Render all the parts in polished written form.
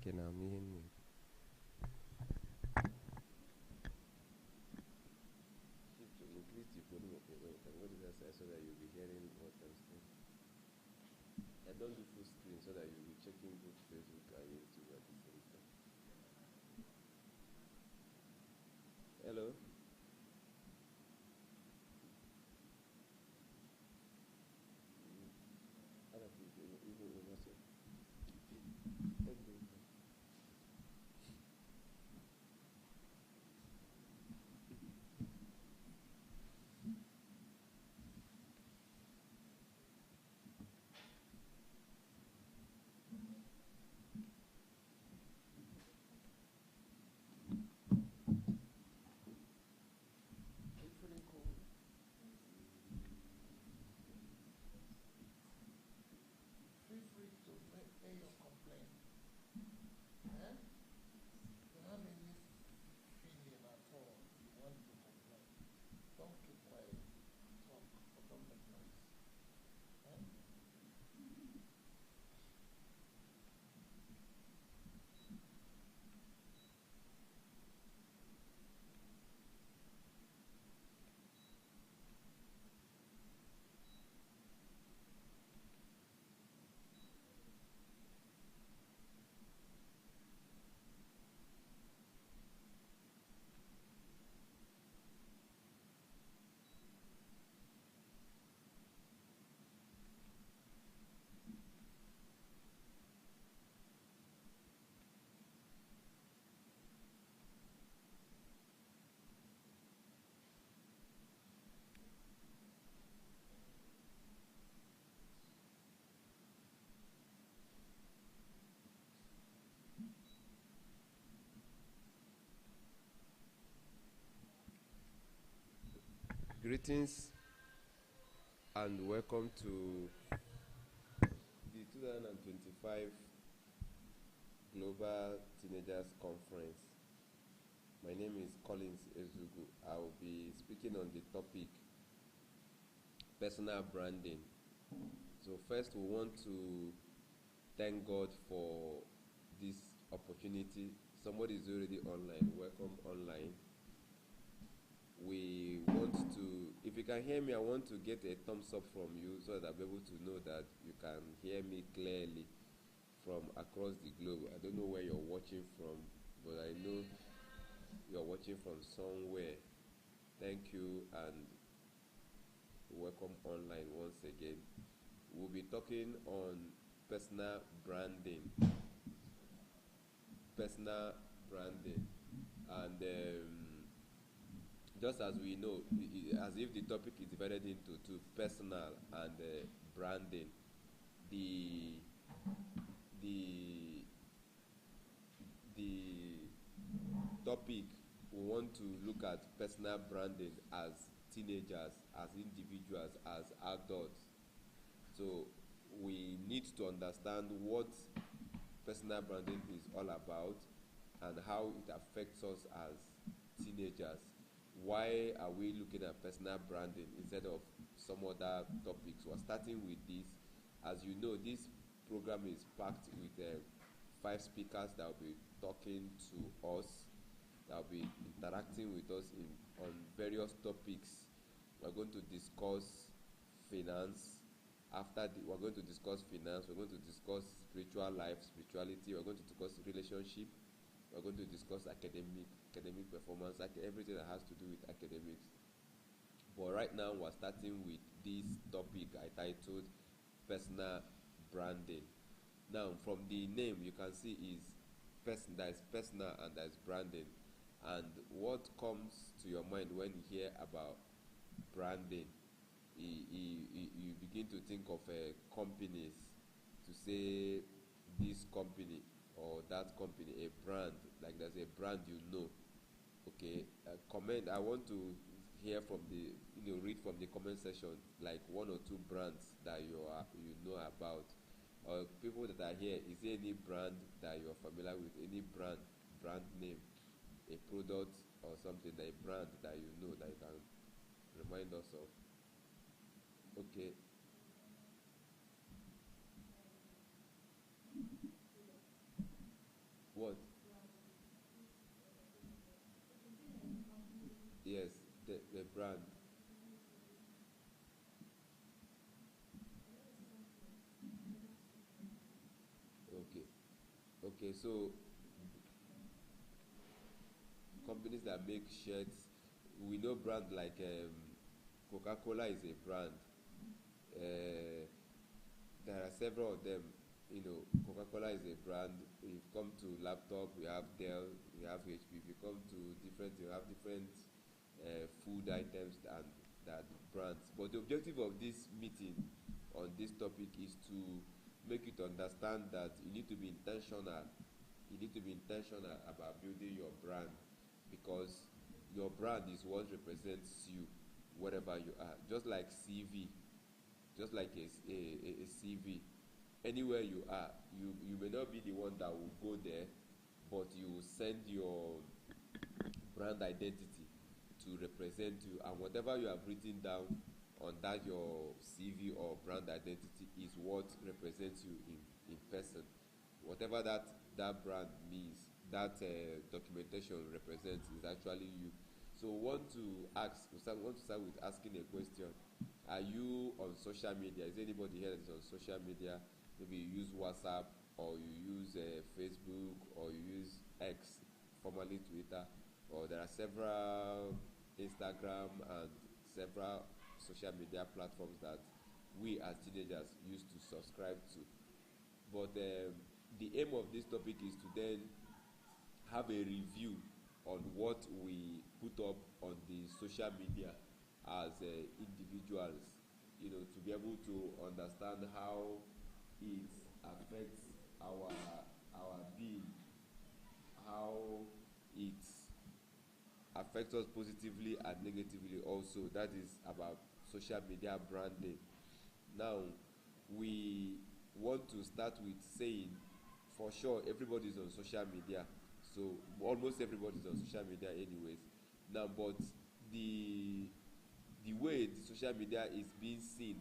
Okay, now me and me. Shift to increase the volume of your webcam. What is that say so that you'll be hearing what I'm saying? I don't do full screen so that you'll be checking both Facebook and YouTube at the same time. Hello? Other people, even in WhatsApp. Let's go. Are you feeling cold? Feel free to make your complaint. Eh? You have any feeling at all you want to complain, don't keep quiet. Talk, but don't make noise. Eh? Greetings and welcome to the 2025 Global Teenagers Conference. My name is Collins Ezugu. I will be speaking on the topic personal branding. So first we want to thank God for this opportunity. Somebody is already online. Welcome online. We want to, if you can hear me, I want to get a thumbs up from you so that I'll be able to know that you can hear me clearly from across the globe. I don't know where you're watching from, but I know you're watching from somewhere. Thank you and welcome online once again. We'll be talking on personal branding. Personal branding. And just as we know, as if the topic is divided into two, personal and branding. The topic we want to look at personal branding as teenagers, as individuals, as adults. So we need to understand what personal branding is all about and how it affects us as teenagers. Why are we looking at personal branding instead of some other topics? We're starting with this. As you know, this program is packed with 5 speakers that will be talking to us, that will be interacting with us on various topics. We're going to discuss finance. We're going to discuss finance. We're going to discuss spiritual life, spirituality. We're going to discuss relationship. We're going to discuss academic performance, like everything that has to do with academics. But right now, we're starting with this topic I titled personal branding. Now, from the name, you can see is that is personal and that is branding. And what comes to your mind when you hear about branding? You begin to think of companies, to say this company or that company, a brand, like there's a brand you know. Okay, comment. I want to hear from read from the comment section, like 1 or 2 brands that you know about, or people that are here. Is there any brand that you're familiar with? Any brand name, a product or something, that a brand that you know that you can remind us of? Okay. brand? Okay. Okay, so companies that make shirts, we know brand like Coca-Cola is a brand. Uh, there are several of them. You know, Coca-Cola is a brand. If you come to laptop, we have Dell, we have HP. If you come to different, you have different food items and that brands. But the objective of this meeting on this topic is to make you to understand that you need to be intentional. You need to be intentional about building your brand because your brand is what represents you wherever you are. Just like CV, just like a CV, anywhere you are, you may not be the one that will go there, but you will send your brand identity to represent you, and whatever you have written down on that your CV or brand identity is what represents you in person. Whatever that brand means, that documentation represents is actually you. So want to start with asking a question. Are you on social media? Is anybody here that is on social media? Maybe you use WhatsApp, or you use Facebook, or you use X, formerly Twitter, or there are several Instagram and several social media platforms that we as teenagers used to subscribe to. But the aim of this topic is to then have a review on what we put up on the social media as individuals, you know, to be able to understand how it affects our being, how it affects us positively and negatively also. That is about social media branding. Now, we want to start with saying, for sure, everybody's on social media. So almost everybody's on social media anyways. Now, but the the way the social media is being seen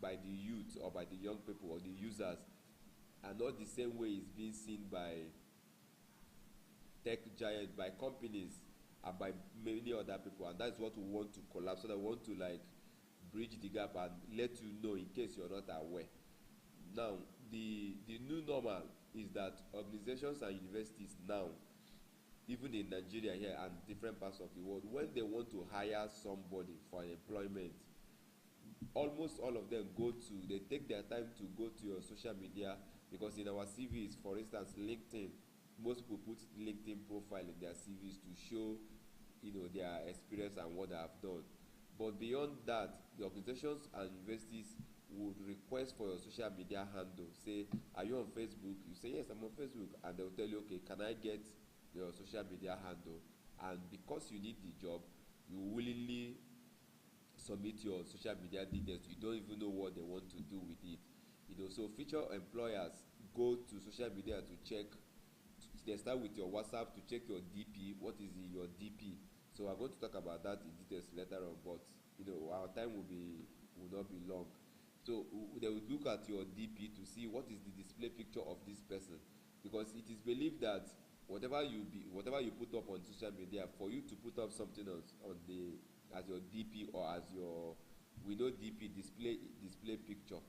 by the youth or by the young people or the users are not the same way it's being seen by tech giants, by companies, and by many other people, and that's what we want to collapse. So that we want to like bridge the gap and let you know in case you're not aware. Now, the new normal is that organizations and universities now, even in Nigeria here and different parts of the world, when they want to hire somebody for employment, almost all of them they take their time to go to your social media, because in our CVs, for instance, LinkedIn, most people put LinkedIn profile in their CVs to show, you know, their experience and what they have done. But beyond that, the organizations and universities would request for your social media handle. Say, are you on Facebook? You say, yes, I'm on Facebook. And they'll tell you, okay, can I get your social media handle? And because you need the job, you willingly submit your social media details. You don't even know what they want to do with it. You know, so future employers go to social media to check. They start with your WhatsApp to check your DP. What is your DP? So I'm going to talk about that in details later on. But you know, our time will not be long. So they will look at your DP to see what is the display picture of this person, because it is believed that whatever you put up on social media, for you to put up something on the as your DP or as your, we know DP, display picture.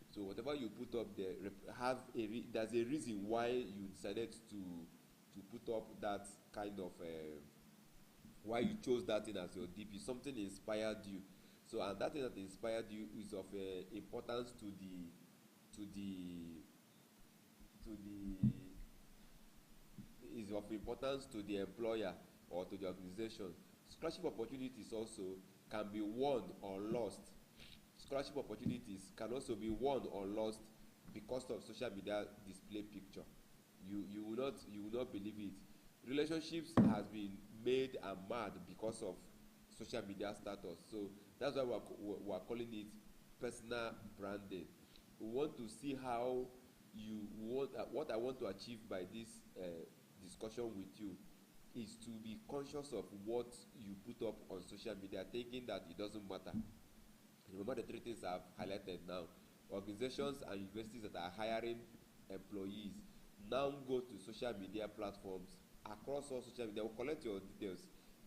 So whatever you put up there there's a reason why you decided to put up that kind of why you chose that thing as your DP. Something inspired you. So, and that thing that inspired you is of importance to the to the is of importance to the employer or to the organization. Scholarship opportunities also can be won or lost. Scholarship opportunities can also be won or lost because of social media display picture. You will not believe it. Relationships has been made and marred because of social media status. So that's why we are calling it personal branding. We want to see how what I want to achieve by this discussion with you is to be conscious of what you put up on social media, thinking that it doesn't matter. Remember the three things I've highlighted now. Organizations and universities that are hiring employees now go to social media platforms across all social media. They will collect your details.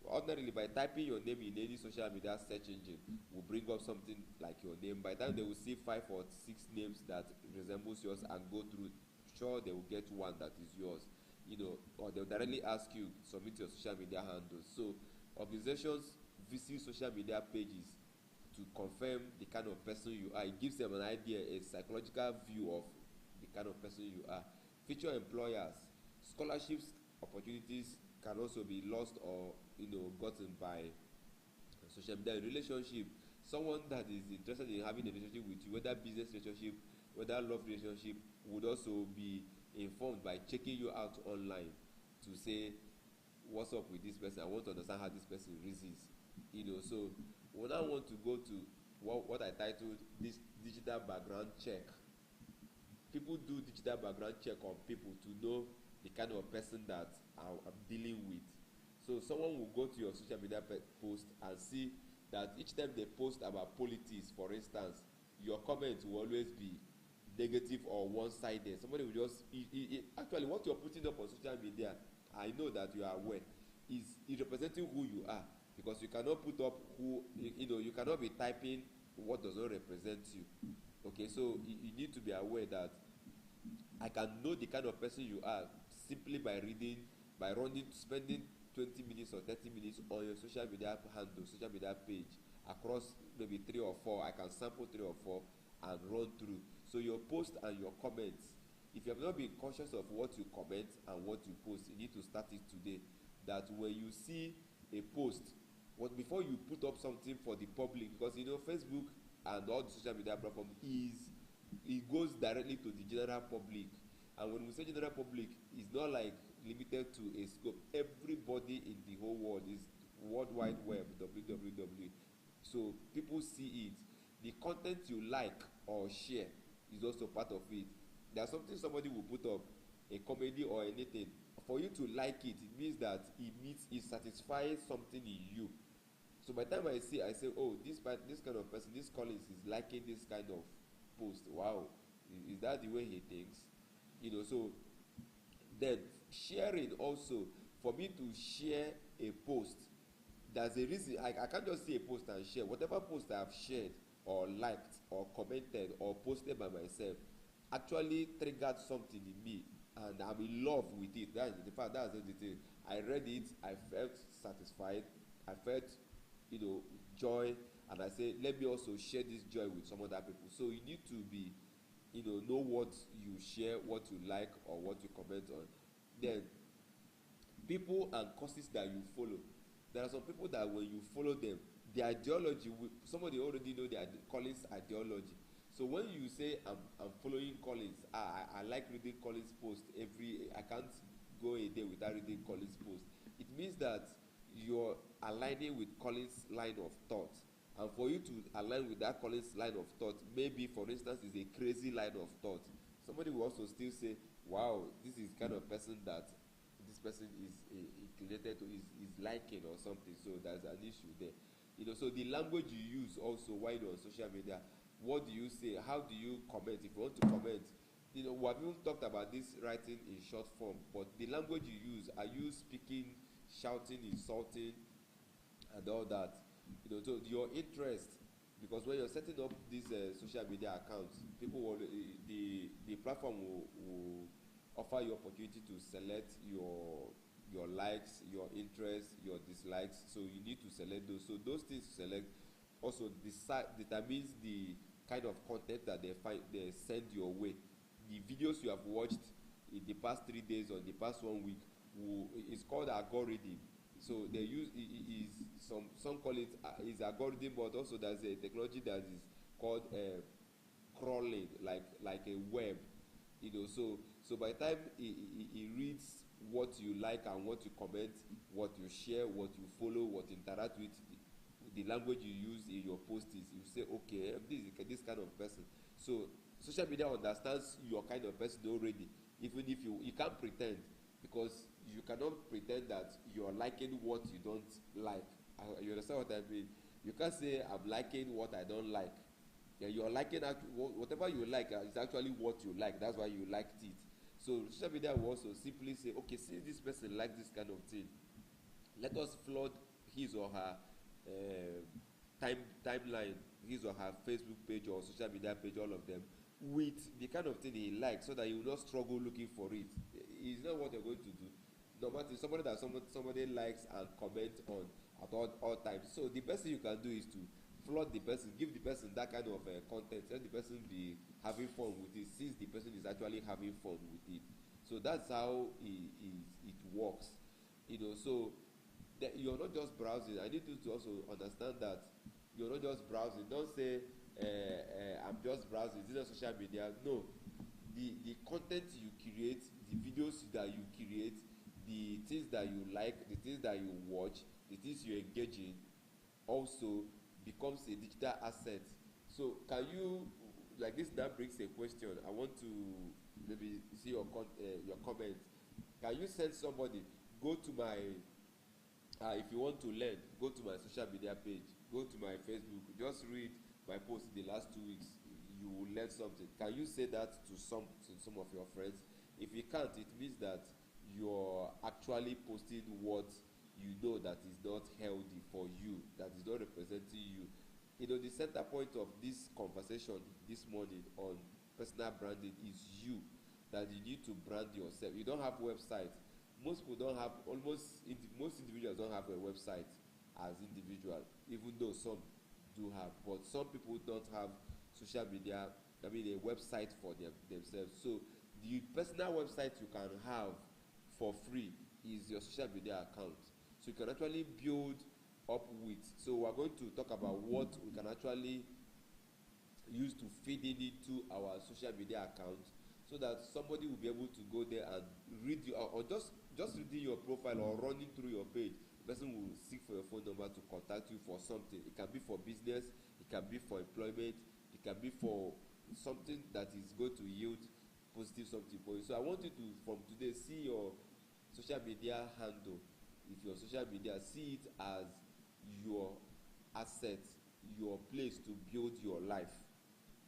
Ordinarily, by typing your name in any social media search engine, will bring up something like your name. By the time they will see 5 or 6 names that resembles yours and go through, sure they will get one that is yours. Or they'll directly ask you submit your social media handles. So organizations visit social media pages to confirm the kind of person you are. It gives them an idea, a psychological view of the kind of person you are. Future employers, scholarships opportunities can also be lost or gotten by social media. Relationship, someone that is interested in having a relationship with you, whether business relationship, whether love relationship, would also be informed by checking you out online to say what's up with this person. I want to understand how this person reasons. So when I want to go to what I titled this digital background check, people do digital background check on people to know the kind of person that I'm dealing with. So someone will go to your social media post and see that each time they post about politics, for instance, your comments will always be negative or one-sided. Somebody will just actually what you're putting up on social media, I know that you are aware, is representing who you are, because you cannot put up you cannot be typing what does not represent you. Okay, so you need to be aware that I can know the kind of person you are simply by spending 20 minutes or 30 minutes on your social media handle, social media page, across maybe 3 or 4. I can sample 3 or 4 and run through. So your post and your comments, if you have not been conscious of what you comment and what you post, you need to start it today. That when you see a post, before you put up something for the public, because Facebook and all the social media platforms it goes directly to the general public. And when we say general public, it's not like limited to a scope. Everybody in the whole world is World Wide Web, www. So people see it. The content you like or share is also part of it. There's something somebody will put up, a comedy or anything. For you to like it, it means that it satisfies something in you. So by the time I say, oh, this kind of person, this Collins is liking this kind of post. Wow, is that the way he thinks? So then sharing also, for me to share a post, there's a reason. I can't just see a post and share. Whatever post I have shared or liked or commented or posted by myself actually triggered something in me, and I'm in love with it. That's the thing. I read it, I felt satisfied, I felt joy, and I say, let me also share this joy with some other people. So you need to be know what you share, what you like, or what you comment on. Then people and causes that you follow. There are some people that when you follow them, the ideology, somebody already know their Collins ideology. So when you say I'm following Collins, I like reading Collins post I can't go a day without reading Collins post. It means that you're aligning with Collins' line of thought. And for you to align with that Collins' line of thought, maybe for instance is a crazy line of thought. Somebody will also still say, wow, this is kind of person that this person is inclinated to, is liking or something. So there's an issue there. So the language you use also while you're on social media, what do you say? How do you comment? If you want to comment, we have even talked about this writing in short form, but the language you use, are you speaking, shouting, insulting, and all that? So your interest, because when you're setting up these social media accounts, people will, the platform will offer you opportunity to select your likes, your interests, your dislikes. So you need to select those. So those things to select also determines the kind of content that they send your way. The videos you have watched in the past 3 days or the past 1 week is called algorithm. So they use some call it is algorithm, but also there's a technology that is called crawling, like a web. So by the time it reads what you like and what you comment, what you share, what you follow, what you interact with, the language you use in your posts, you say, okay, this kind of person. So social media understands your kind of person already, even if you can't pretend, because you cannot pretend that you're liking what you don't like. You understand what I mean? You can't say I'm liking what I don't like. Yeah, you're liking whatever you like is actually what you like. That's why you liked it. So social media will also simply say, okay, since this person likes this kind of thing, let us flood his or her timeline, his or her Facebook page or social media page, all of them, with the kind of thing he likes, so that you will not struggle looking for it. It's not what you're going to do. No matter somebody that somebody likes and comments on at all times. So the best thing you can do is to flood the person, give the person that kind of content, let the person be having fun with it, since the person is actually having fun with it. So that's how it works. So you're not just browsing. I need you to also understand that you're not just browsing. Don't say I'm just browsing. Is it on social media? No. The content you create, the videos that you create, the things that you like, the things that you watch, the things you engage in, also becomes a digital asset. So can you, like this now brings a question. I want to maybe see your comment. Can you send somebody, go to my if you want to learn, go to my social media page, go to my Facebook, just read my post in the last 2 weeks, you will learn something. Can you say that to some of your friends? If you can't, it means that you're actually posting what you know that is not healthy for you, that is not representing you. The center point of this conversation this morning on personal branding is you, that you need to brand yourself. You don't have website. Most people don't have, most individuals don't have a website as individual, even though some do have, but some people don't have social media, a website for themselves. So the personal website you can have for free is your social media account. So you can actually build up with. So we're going to talk about what we can actually use to feed into our social media account, so that somebody will be able to go there and read you, or just reading your profile or running through your page. The person will seek for your phone number to contact you for something. It can be for business, it can be for employment, it can be for something that is going to yield positive something for you. So I want you to, from today, see your social media handle. If your social media, see it as your asset, your place to build your life.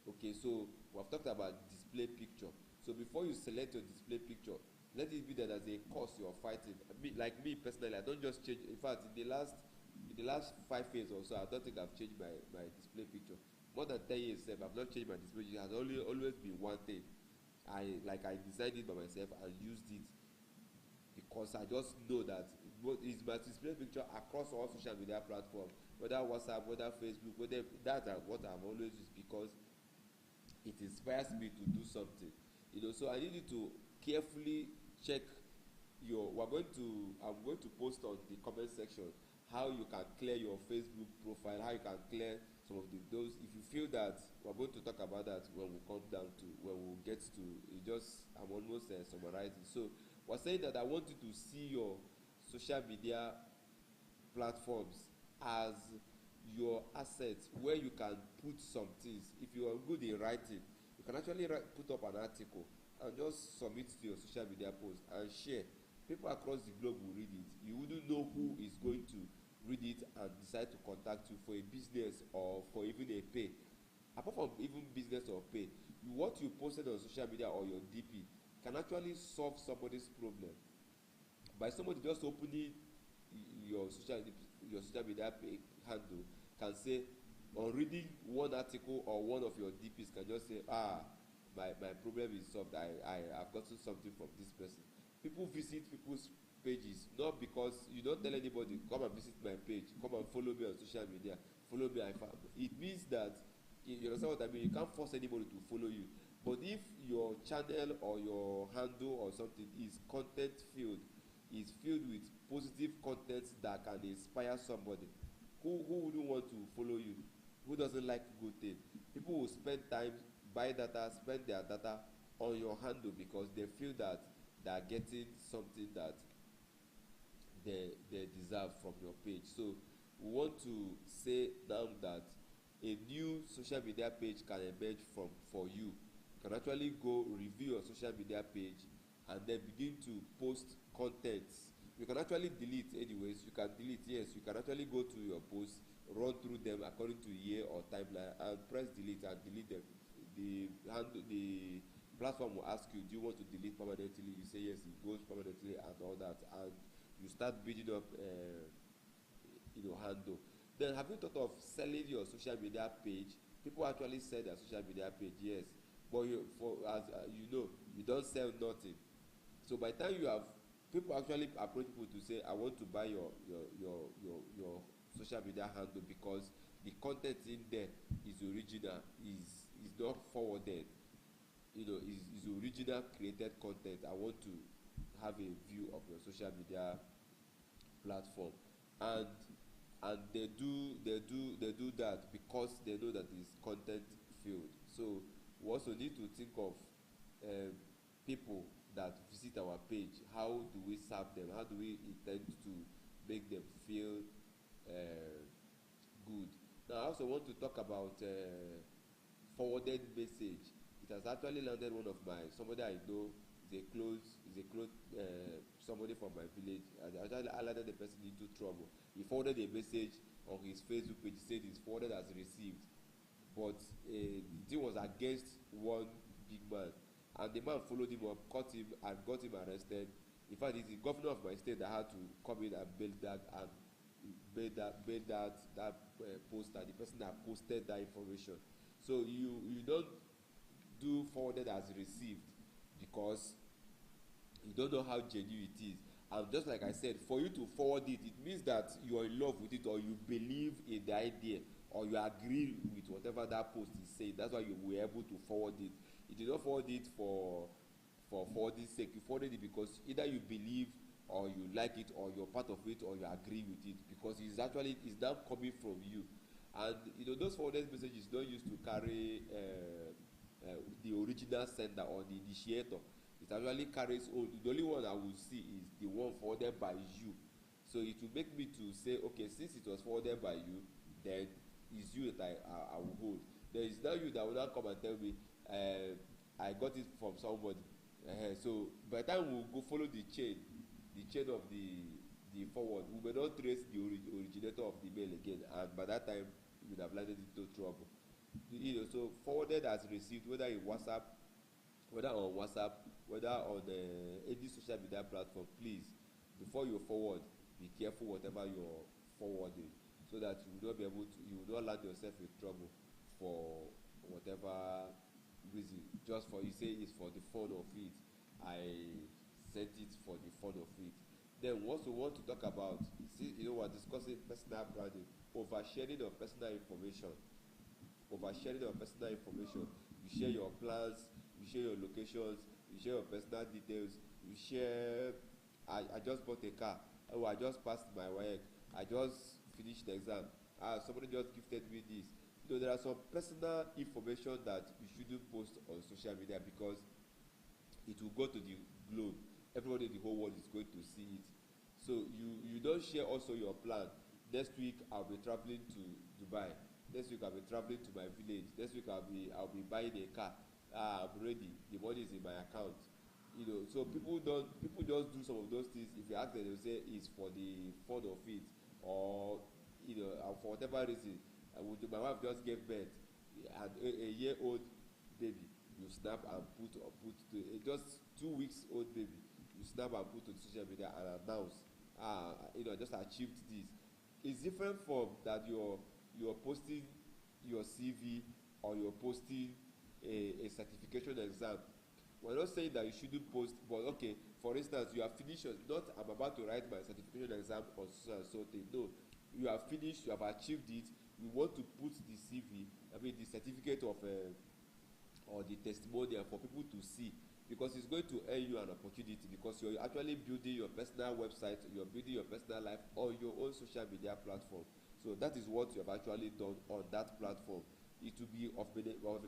Okay, so we have talked about display picture. So before you select your display picture, let it be that as a cause you're fighting. Like me personally, I don't just change. In fact, in the last 5 years or so, I don't think I've changed my display picture. More than 10 years, I've not changed my display picture. It has always been one thing. I designed it by myself and used it because I just know that it's my display picture across all social media platforms, whether WhatsApp, whether Facebook, whether that's what I've always used, because it inspires me to do something. So I need you to carefully check I'm going to post on the comment section how you can clear your Facebook profile, how you can clear some of those. If you feel that, we're going to talk about that when we come down to, when we get to I'm almost summarizing. So we're saying that I want you to see your social media platforms as your assets, where you can put some things. If you are good in writing, you can actually put up an article and just submit to your social media post and share. People across the globe will read it. You wouldn't know who is going to read it and decide to contact you for a business or for even a pay. Apart from even business or pay, what you posted on social media or your DP can actually solve somebody's problem by somebody just opening your social media handle, can say, on reading one article or one of your DPs, can just say, my problem is solved. I've gotten something from this person. People visit people's pages not because you don't tell anybody, come and visit my page, come and follow me on social media, follow me. It means that, you understand what I mean? You can't force anybody to follow you. But if your channel or your handle or something is content filled, is filled with positive content that can inspire somebody, who wouldn't want to follow you? Who doesn't like good things? People will spend time, buy data, spend their data on your handle because they feel that they are getting something that they deserve from your page. So we want to say now that a new social media page can emerge for you. You can actually go review your social media page and then begin to post contents. You can actually delete anyways. You can delete, yes. You can actually go to your posts, run through them according to year or timeline, and press delete and delete them. The platform will ask you, do you want to delete permanently? You say yes, it goes permanently and all that, and you start building up handle. Then have you thought of selling your social media page? People actually sell their social media page, yes, but you don't sell nothing. So by the time you have people actually approach people to say, I want to buy your social media handle because the content in there is original, is not forwarded, is original created content. I want to have a view of your social media platform. And and they do that because they know that it's content filled. So we also need to think of um, people that visit our page. How do we serve them? How do we intend to make them feel good? Now I also want to talk about forwarded message. It has actually landed one of my somebody I know is a close somebody from my village. I actually alerted the person into trouble. He forwarded a message on his Facebook page, said it's forwarded as received, but the thing was against one big man, and the man followed him up, caught him, and got him arrested. In fact, it's the governor of my state that had to come in and bail that, and made that poster, the person that posted that information. So you don't do forwarded as received because you don't know how genuine it is. And just like I said, for you to forward it, it means that you are in love with it, or you believe in the idea, or you agree with whatever that post is saying. That's why you were able to forward it. You did not forward it for forwarding sake. You forwarded it because either you believe, or you like it, or you're part of it, or you agree with it, because it's now coming from you. And those forwarded messages don't used to carry the original sender or the initiator. It actually carries own. The only one I will see is the one forwarded by you. So it will make me to say, okay, since it was forwarded by you, then it's you that I will hold. There is now you that will now come and tell me, I got it from somebody. So by the time we will go follow the chain of the forward, we may not trace the originator of the mail again, and by that time you would have landed into trouble. So forwarded as received, whether in WhatsApp, whether on WhatsApp, whether on any social media platform, please, before you forward, be careful whatever you're forwarding, so that you will not land yourself in trouble for whatever reason. Just for, you say it's for the fun of it, I sent it for the fun of it. Then we also want to talk about, see, we're discussing personal branding, oversharing of personal information. Oversharing of personal information. You share your plans, you share your locations, you share your personal details, you share, I just bought a car, oh, I just passed my work, I just finished the exam, somebody just gifted me this. There are some personal information that you shouldn't post on social media, because it will go to the globe. Everybody in the whole world is going to see it. So you don't share also your plan. Next week I'll be traveling to Dubai. Next week I'll be traveling to my village. Next week I'll be buying a car. I'm ready. The money is in my account. So people just do some of those things. If you ask them, they'll say it's for the fun of it, or for whatever reason. My wife just gave birth, and a year-old baby, you snap and put to just 2 weeks old baby, you snap and put on social media and announce, I just achieved this. It's different from that you're posting your CV, or you're posting a certification exam. We're not saying that you shouldn't post, but okay, for instance, you have finished not I'm about to write my certification exam on so and so thing. No, you have finished, you have achieved it. You want to put the CV, the certificate of or the testimonial for people to see, because it's going to earn you an opportunity, because you're actually building your personal website, you're building your personal life on your own social media platform. So that is what you have actually done on that platform. It will be of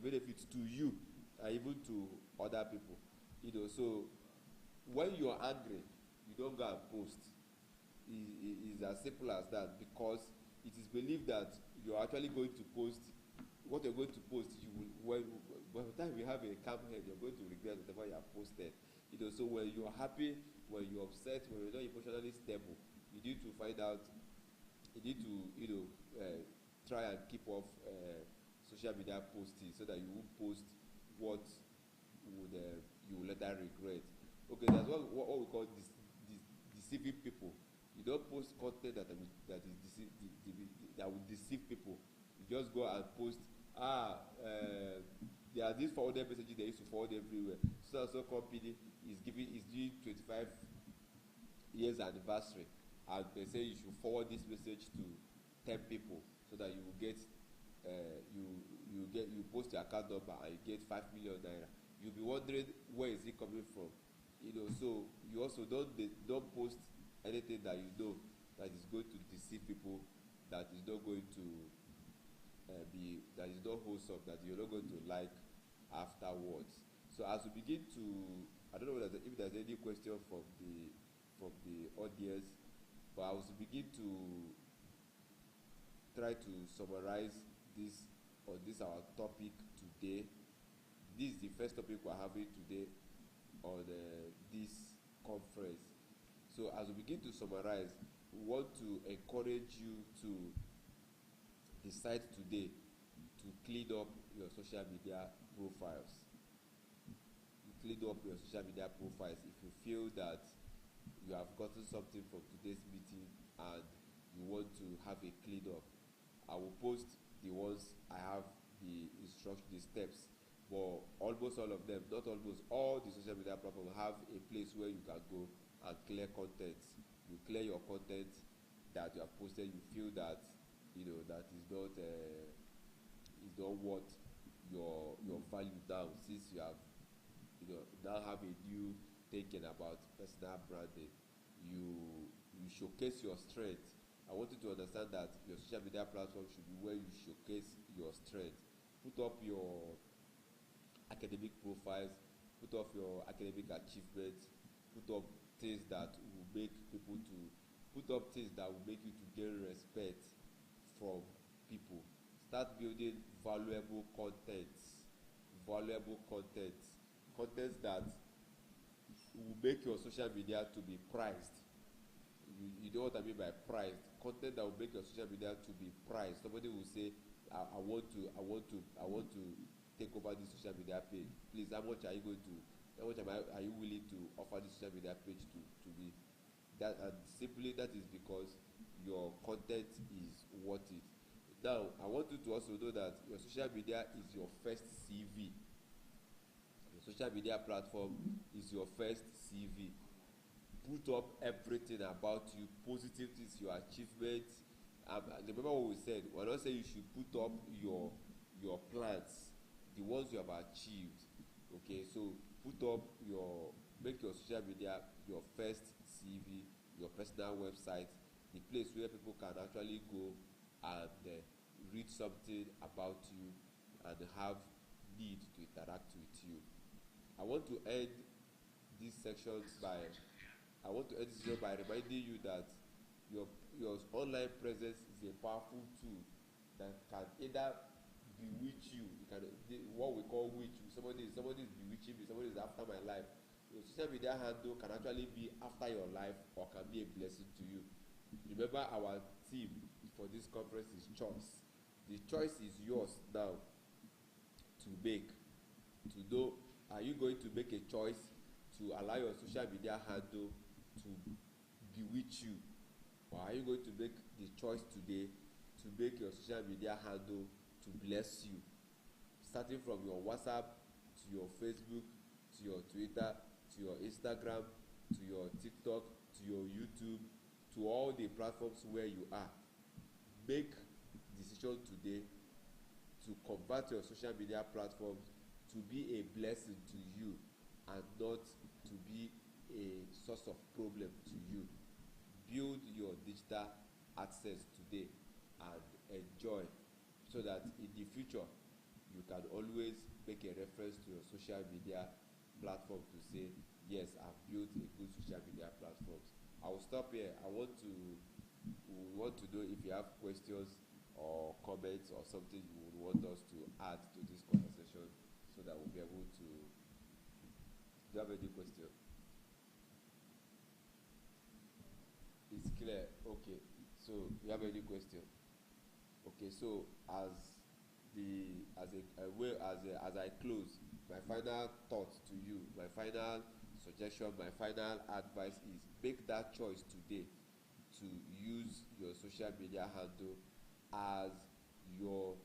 benefit to you, and even to other people. So when you're angry, you don't go and post. It's as simple as that, because it is believed that you're actually going to post what you're going to post. You will, by the time you have a calm head, you're going to regret whatever you have posted. So when you're happy, when you're upset, when you're not emotionally stable, you need to find out. You need to try and keep off social media posting, so that you won't post what you will later regret. Okay, that's what we call deceiving people. You don't post content that is that will deceive people. You just go and post, there are these forwarded messages they used to forward everywhere. So company is doing 25 years anniversary, and they say you should forward this message to 10 people so that you will get you post your account number and you get 5 million naira. You'll be wondering where is it coming from, so you also don't post anything that you know that is going to deceive people, that is not going to that is not wholesome, that you're not going to like afterwards. So as we begin to, I don't know if there's any question from the audience, but I was begin to try to summarize this on this our topic today. This is the first topic we're having today on this conference. So as we begin to summarize, we want to encourage you to decide today to clean up your social media profiles. Clean up your social media profiles if you feel that you have gotten something from today's meeting and you want to have a clean up. I will post the ones I have, the instruction, the steps, but almost all of them, not almost, all the social media platforms have a place where you can go and clear content. You clear your content that you have posted. You feel that that is not worth your value now, since you have now have a new thinking about personal branding. You showcase your strength. I want you to understand that your social media platform should be where you showcase your strength. Put up your academic profiles, put up your academic achievements, put up things that will make people to put up things that will make you to gain respect from people. Start building valuable contents that will make your social media to be prized. You know what I mean by prized? Content that will make your social media to be prized. Somebody will say, I want to take over this social media page. Please, how much are you willing to offer this social media page to me? That, and simply that is because your content is worth it. Now, I want you to also know that your social media is your first CV. Your social media platform is your first CV. Put up everything about you, positive things, your achievements. Remember what we said. We're not saying you should put up your plans, the ones you have achieved. Okay, so make your social media your first CV, your personal website, the place where people can actually go and read something about you and have need to interact with you. I want to end this section by reminding you that your online presence is a powerful tool that can either bewitch you. What we call witch. Somebody is bewitching me. Somebody is after my life. Your social media handle can actually be after your life or can be a blessing to you. Remember, our theme for this conference is choice. The choice is yours now to make. To know, are you going to make a choice to allow your social media handle to bewitch you, or are you going to make the choice today to make your social media handle to bless you, starting from your WhatsApp to your Facebook to your Twitter to your Instagram to your TikTok to your YouTube, to all the platforms where you are. Make decision today to convert your social media platforms to be a blessing to you and not to be a source of problem to you. Build your digital access today and enjoy, so that in the future you can always make a reference to your social media platform to say, yes, I've built a good social media platform. I will stop here. We want to know if you have questions or comments or something you would want us to add to this conversation, so that we'll be able to. Do you have any question? It's clear. Okay. So, you have any question? Okay. So, as I close, my final thought to you, my final suggestion, my final advice is make that choice today to to use your social media handle as your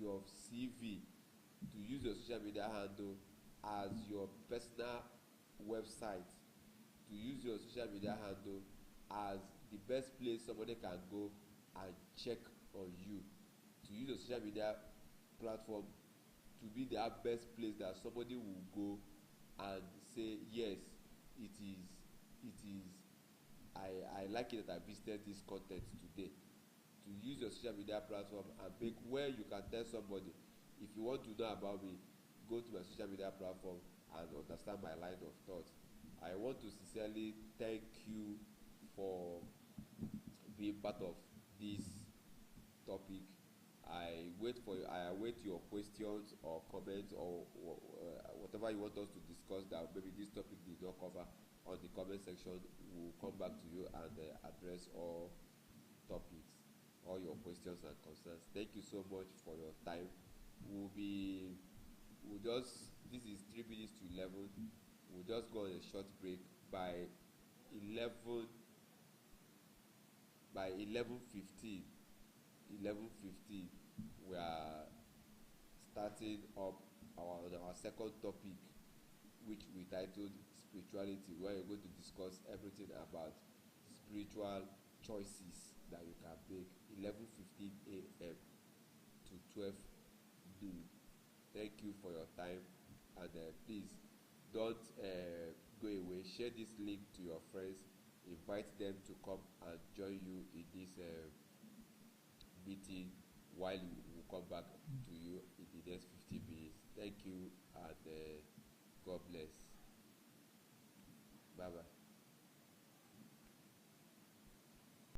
CV, to use your social media handle as your personal website, to use your social media handle as the best place somebody can go and check on you, to use your social media platform to be the best place that somebody will go and say yes, it is I like it that I visited this content today. To use your social media platform and make where you can tell somebody, if you want to know about me, go to my social media platform and understand my line of thought. I want to sincerely thank you for being part of this topic. I await your questions or comments or whatever you want us to discuss that maybe this topic did not cover on the comment section. We'll come back to you and address all topics, all your questions and concerns. Thank you so much for your time. This is 3 minutes to 11. We'll just go on a short break. By 11 by 11:15 we are starting up our second topic, which we titled spirituality, where we're going to discuss everything about spiritual choices that you can make. 11:15 a.m. to 12 noon. Thank you for your time, and please don't go away. Share this link to your friends. Invite them to come and join you in this meeting while we will come back to you